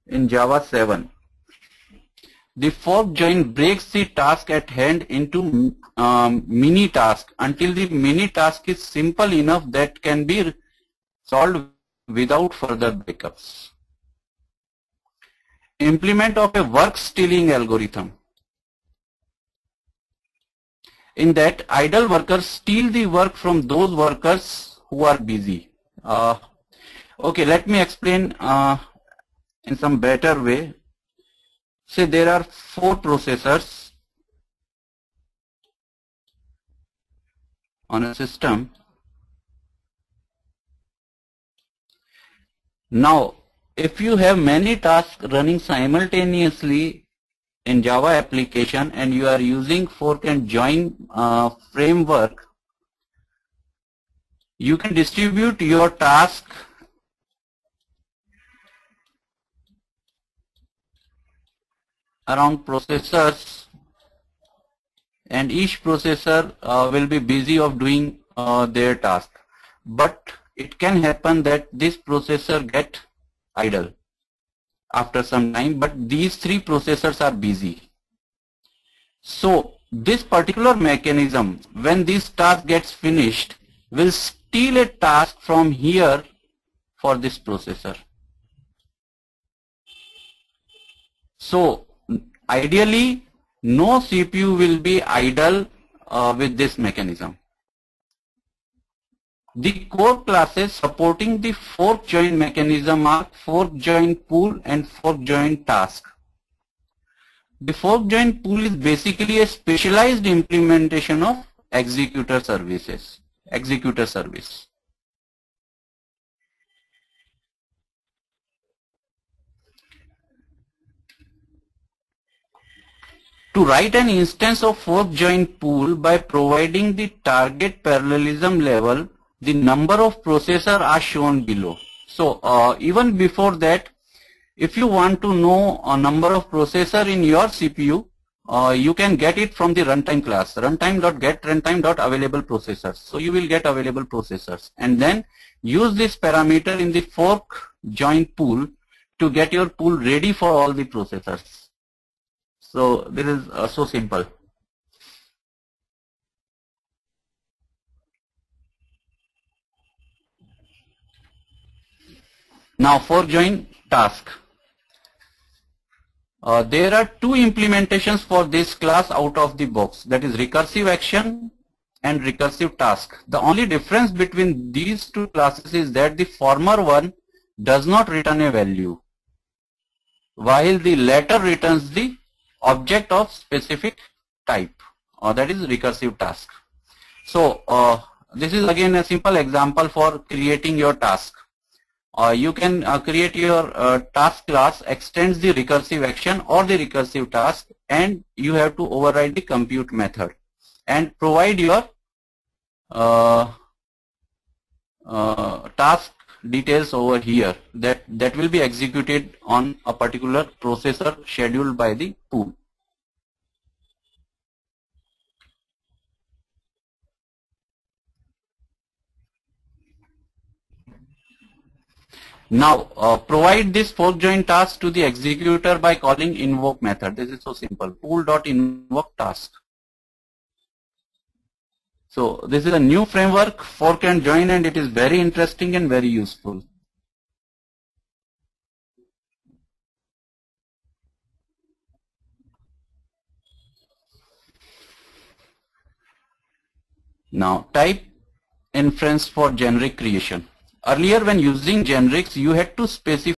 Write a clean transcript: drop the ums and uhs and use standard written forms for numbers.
in Java 7. The fork join breaks the task at hand into mini task until the mini task is simple enough that can be solved without further breakups. Implement of a work stealing algorithm. In that, idle workers steal the work from those workers who are busy. Okay, let me explain in some better way. Say there are 4 processors on a system. Now, if you have many tasks running simultaneously in Java application and you are using fork and join framework, you can distribute your task around processors, and each processor will be busy of doing their task. But it can happen that this processor get idle after some time, but these 3 processors are busy. So this particular mechanism, when this task gets finished, will steal a task from here for this processor. So ideally, no CPU will be idle with this mechanism. The core classes supporting the fork join mechanism are fork join pool and fork join task. The fork join pool is basically a specialized implementation of executor service. To write an instance of fork join pool by providing the target parallelism level, the number of processors are shown below. So even before that, if you want to know a number of processors in your CPU, you can get it from the runtime class, runtime.get runtime.available processors. So you will get available processors, and then use this parameter in the fork join pool to get your pool ready for all the processors. So this is so simple. Now fork join task. There are 2 implementations for this class out of the box, that is recursive action and recursive task. The only difference between these 2 classes is that the former one does not return a value, while the latter returns the object of specific type, that is recursive task. So this is again a simple example for creating your task. You can create your task class, extends the recursive action or the recursive task, and you have to override the compute method and provide your task details over here that will be executed on a particular processor scheduled by the pool. Now provide this fork join task to the executor by calling invoke method. This is so simple, pool.invoke task. So this is a new framework, fork and join, and it is very interesting and very useful. Now type inference for generic creation. Earlier when using generics, you had to specify